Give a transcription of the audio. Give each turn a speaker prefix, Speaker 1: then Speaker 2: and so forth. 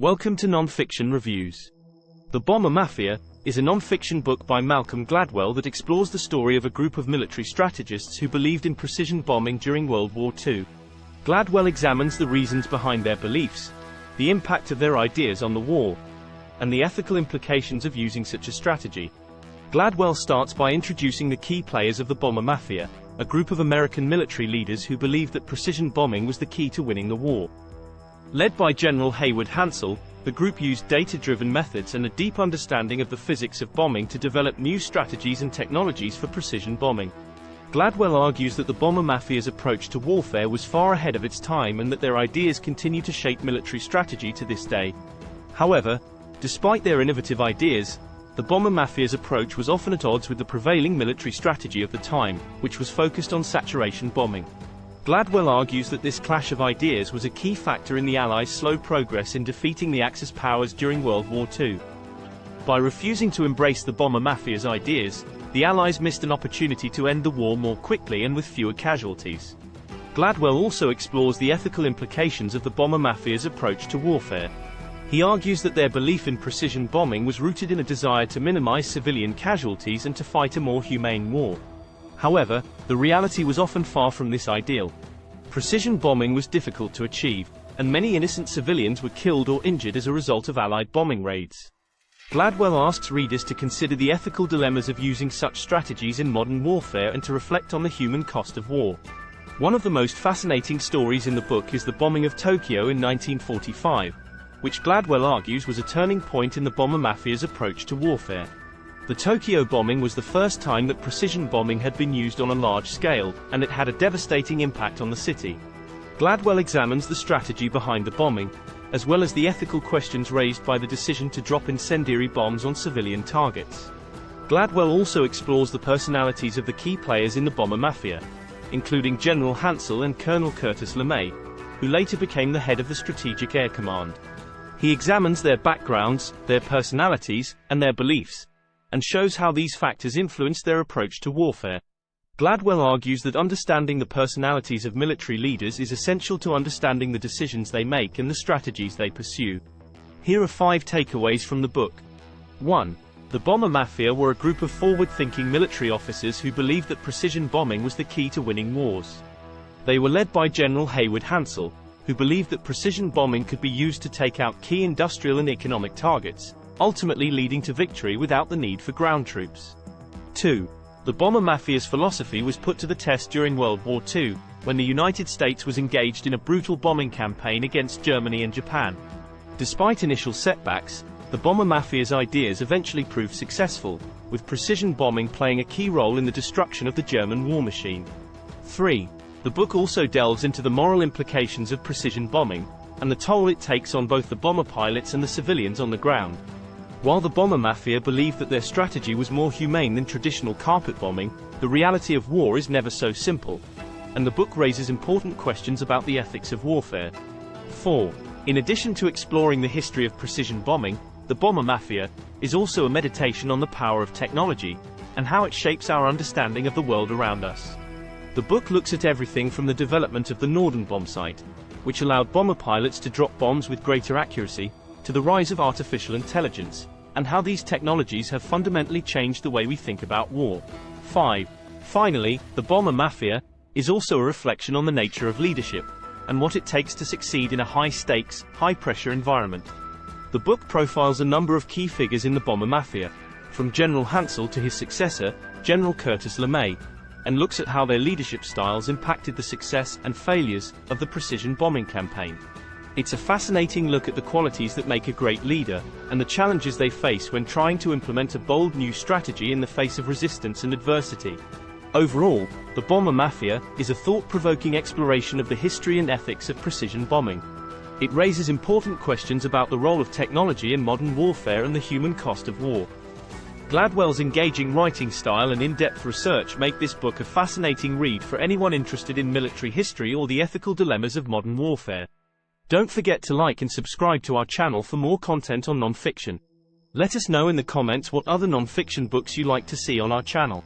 Speaker 1: Welcome to Non-Fiction Reviews. The Bomber Mafia is a non-fiction book by Malcolm Gladwell that explores the story of a group of military strategists who believed in precision bombing during World War II. Gladwell examines the reasons behind their beliefs, the impact of their ideas on the war, and the ethical implications of using such a strategy. Gladwell starts by introducing the key players of the Bomber Mafia, a group of American military leaders who believed that precision bombing was the key to winning the war. Led by General Haywood Hansell, the group used data-driven methods and a deep understanding of the physics of bombing to develop new strategies and technologies for precision bombing. Gladwell argues that the Bomber Mafia's approach to warfare was far ahead of its time and that their ideas continue to shape military strategy to this day. However, despite their innovative ideas, the Bomber Mafia's approach was often at odds with the prevailing military strategy of the time, which was focused on saturation bombing. Gladwell argues that this clash of ideas was a key factor in the Allies' slow progress in defeating the Axis powers during World War II. By refusing to embrace the Bomber Mafia's ideas, the Allies missed an opportunity to end the war more quickly and with fewer casualties. Gladwell also explores the ethical implications of the Bomber Mafia's approach to warfare. He argues that their belief in precision bombing was rooted in a desire to minimize civilian casualties and to fight a more humane war. However, the reality was often far from this ideal. Precision bombing was difficult to achieve, and many innocent civilians were killed or injured as a result of Allied bombing raids. Gladwell asks readers to consider the ethical dilemmas of using such strategies in modern warfare and to reflect on the human cost of war. One of the most fascinating stories in the book is the bombing of Tokyo in 1945, which Gladwell argues was a turning point in the Bomber Mafia's approach to warfare. The Tokyo bombing was the first time that precision bombing had been used on a large scale, and it had a devastating impact on the city. Gladwell examines the strategy behind the bombing, as well as the ethical questions raised by the decision to drop incendiary bombs on civilian targets. Gladwell also explores the personalities of the key players in the Bomber Mafia, including General Hansell and Colonel Curtis LeMay, who later became the head of the Strategic Air Command. He examines their backgrounds, their personalities, and their beliefs, and shows how these factors influenced their approach to warfare. Gladwell argues that understanding the personalities of military leaders is essential to understanding the decisions they make and the strategies they pursue. Here are 5 takeaways from the book. 1. The Bomber Mafia were a group of forward-thinking military officers who believed that precision bombing was the key to winning wars. They were led by General Haywood Hansell, who believed that precision bombing could be used to take out key industrial and economic targets, ultimately leading to victory without the need for ground troops. 2. The Bomber Mafia's philosophy was put to the test during World War II, when the United States was engaged in a brutal bombing campaign against Germany and Japan. Despite initial setbacks, the Bomber Mafia's ideas eventually proved successful, with precision bombing playing a key role in the destruction of the German war machine. 3. The book also delves into the moral implications of precision bombing, and the toll it takes on both the bomber pilots and the civilians on the ground. While the Bomber Mafia believed that their strategy was more humane than traditional carpet bombing, the reality of war is never so simple, and the book raises important questions about the ethics of warfare. 4. In addition to exploring the history of precision bombing, the Bomber Mafia is also a meditation on the power of technology, and how it shapes our understanding of the world around us. The book looks at everything from the development of the Norden bombsight, which allowed bomber pilots to drop bombs with greater accuracy, to the rise of artificial intelligence, and how these technologies have fundamentally changed the way we think about war. 5. Finally, the Bomber Mafia is also a reflection on the nature of leadership, and what it takes to succeed in a high-stakes, high-pressure environment. The book profiles a number of key figures in the Bomber Mafia, from General Hansell to his successor, General Curtis LeMay, and looks at how their leadership styles impacted the success and failures of the precision bombing campaign. It's a fascinating look at the qualities that make a great leader, and the challenges they face when trying to implement a bold new strategy in the face of resistance and adversity. Overall, the Bomber Mafia is a thought-provoking exploration of the history and ethics of precision bombing. It raises important questions about the role of technology in modern warfare and the human cost of war. Gladwell's engaging writing style and in-depth research make this book a fascinating read for anyone interested in military history or the ethical dilemmas of modern warfare. Don't forget to like and subscribe to our channel for more content on non-fiction. Let us know in the comments what other non-fiction books you like to see on our channel.